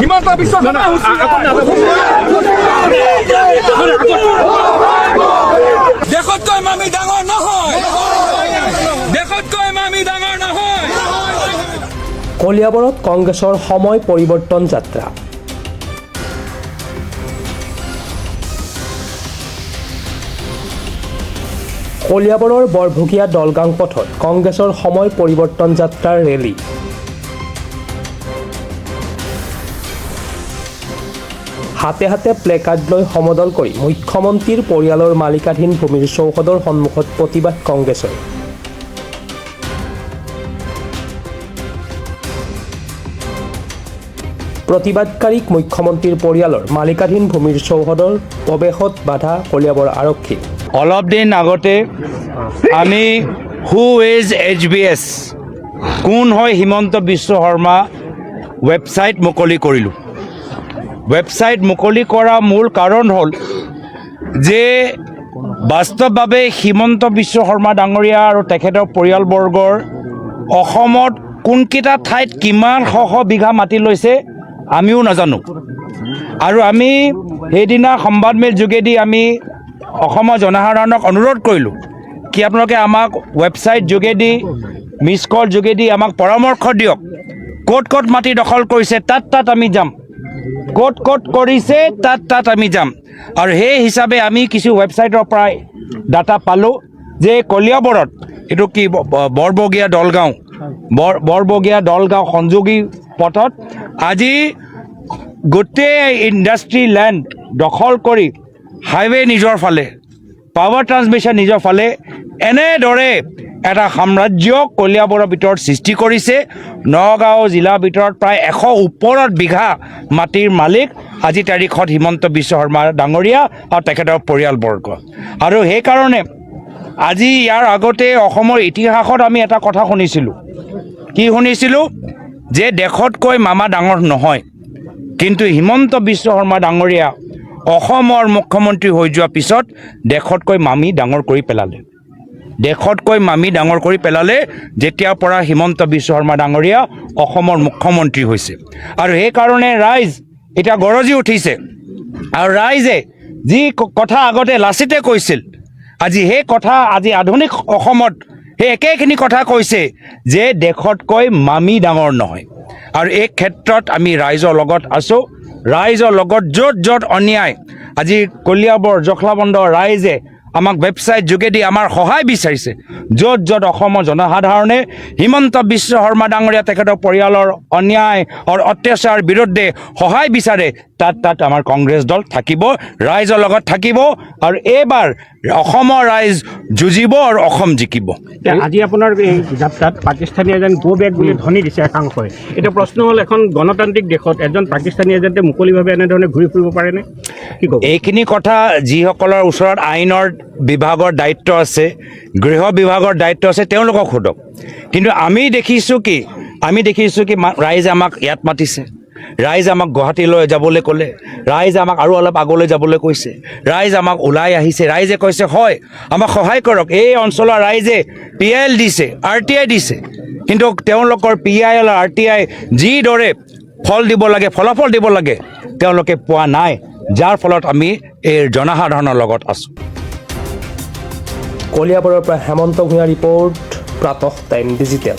হিমন্ত বিশ্ব শৰ্মা দেশতকৈ মামি ডাঙৰ নহয়, দেশতকৈ মামি ডাঙৰ নহয়। কলিয়াবৰত কংগ্ৰেছৰ সময় পৰিৱৰ্তন যাত্ৰা। কলিয়াবৰৰ বৰভুগীয়া দলগাং পথত কংগ্ৰেছৰ সময় পৰিৱৰ্তন যাত্ৰাৰ ৰেলী। হাতে হাতে প্লেকাৰ্ড লৈ সমদল কৰি মুখ্যমন্ত্ৰীৰ পৰিয়ালৰ মালিকাধীন ভূমিৰ চৌহদৰ সন্মুখত প্ৰতিবাদ কংগ্ৰেছৰ। প্ৰতিবাদকাৰীক মুখ্যমন্ত্ৰীৰ পৰিয়ালৰ মালিকাধীন ভূমিৰ চৌহদৰ প্ৰৱেশত বাধা কলিয়াবৰ আৰক্ষী। অলপ দিন আগতে আমি হু ইজ HBS, কোন হয় হিমন্ত বিশ্ব শৰ্মা ৱেবছাইট মুকলি কৰিলোঁ। ৱেবছাইট মুকলি কৰা মূল কাৰণ হ'ল যে বাস্তৱভাৱে হিমন্ত বিশ্ব শৰ্মা ডাঙৰীয়া আৰু তেখেতৰ পৰিয়ালবৰ্গৰ অসমত কোনকেইটা ঠাইত কিমান শ বিঘা মাটি লৈছে আমিও নাজানো। আৰু আমি সেইদিনা সংবাদমেল যোগেদি আমি অসমৰ জনসাধাৰণক অনুৰোধ কৰিলোঁ কি আপোনালোকে আমাক ৱেবছাইট যোগেদি মিছ কল যোগেদি আমাক পৰামৰ্শ দিয়ক, ক'ত ক'ত মাটি দখল কৰিছে তাত আমি যাম, ক'ত ক'ত কৰিছে তাত আমি যাম। আৰু সেই হিচাপে আমি কিছু ৱেবছাইটৰ পৰা ডাটা পালোঁ যে কলিয়াবৰত এইটো কি বৰবগীয়া দলগাঁও সংযোগী পথত আজি গোটেই ইণ্ডাষ্ট্ৰী লেণ্ড দখল কৰি হাইৱে নিজৰ ফালে, পাৱাৰ ট্ৰান্সমিশ্যন নিজৰ ফালে এনেদৰে এটা সাম্ৰাজ্য কলিয়াবৰৰ ভিতৰত সৃষ্টি কৰিছে। নগাঁও জিলাৰ ভিতৰত প্ৰায় 100 ওপৰত বিঘা মাটিৰ মালিক আজি তাৰিখত হিমন্ত বিশ্ব শৰ্মা ডাঙৰীয়া আৰু তেখেতৰ পৰিয়ালবৰ্গ। আৰু সেইকাৰণে আজি ইয়াৰ আগতে অসমৰ ইতিহাসত আমি এটা কথা শুনিছিলোঁ, কি শুনিছিলোঁ যে দেশতকৈ মামা ডাঙৰ নহয়, কিন্তু হিমন্ত বিশ্ব শৰ্মা ডাঙৰীয়া অসমৰ মুখ্যমন্ত্ৰী হৈ যোৱাৰ পিছত দেশতকৈ মামী ডাঙৰ কৰি পেলালে। দেশতকৈ মামী ডাঙৰ কৰি পেলালে যেতিয়াৰ পৰা হিমন্ত বিশ্ব শৰ্মা ডাঙৰীয়া অসমৰ মুখ্যমন্ত্ৰী হৈছে। আৰু সেইকাৰণে ৰাইজ এতিয়া গৰজি উঠিছে। আৰু ৰাইজে যি কথা আগতে লাচিতে কৈছিল, আজি সেই কথা আজি আধুনিক অসমত সেই একেখিনি কথা কৈছে যে দেশতকৈ মামী ডাঙৰ নহয়। আৰু এই ক্ষেত্ৰত আমি ৰাইজৰ লগত আছোঁ, ৰাইজৰ লগত য'ত অন্যায় আজি কলিয়াবৰ জখলাবন্দ ৰাইজে আমাক ৱেবছাইট যোগেদি আমাৰ সহায় বিচাৰিছে, য'ত অসমৰ জনসাধাৰণে হিমন্ত বিশ্ব শৰ্মা ডাঙৰীয়া তেখেতৰ পৰিয়ালৰ অন্যায় আৰু অত্যাচাৰ বিৰুদ্ধে সহায় বিচাৰে, তাত আমাৰ কংগ্ৰেছ দল থাকিব, ৰাইজৰ লগত থাকিব। আৰু এইবাৰ অসমৰ ৰাইজ যুঁজিব আৰু অসম জিকিব। আজি আপোনাৰ এই যাত্ৰাত পাকিস্তানী এজেণ্ট গো বেক বুলি ধ্বনি দিছে একাংশই। এতিয়া প্ৰশ্ন হ'ল, এখন গণতান্ত্ৰিক দেশত এজন পাকিস্তানী এজেণ্টে মুকলিভাৱে এনেধৰণে ঘূৰি ফুৰিব পাৰেনে? কি ক'ব? এইখিনি কথা যিসকলৰ ওচৰত আইনৰ বিভাগৰ দায়িত্ব আছে, গৃহ বিভাগৰ দায়িত্ব আছে, তেওঁলোকক সোধক। কিন্তু আমি দেখিছোঁ কি ৰাইজে আমাক ইয়াত মাতিছে, ৰাইজে আমাক গুৱাহাটীলৈ যাবলৈ ক'লে, ৰাইজে আমাক আৰু অলপ আগলৈ যাবলৈ কৈছে, ৰাইজ আমাক ওলাই আহিছে, ৰাইজে কৈছে হয় আমাক সহায় কৰক। এই অঞ্চলৰ ৰাইজে PIL দিছে, RTI দিছে, কিন্তু তেওঁলোকৰ PIL আৰু RTI যিদৰে ফলাফল দিব লাগে তেওঁলোকে পোৱা নাই, যাৰ ফলত আমি এই জনসাধাৰণৰ লগত আছোঁ। কলিয়াবৰৰ পৰা Hemanta Bhuyan report, Pratah time digital.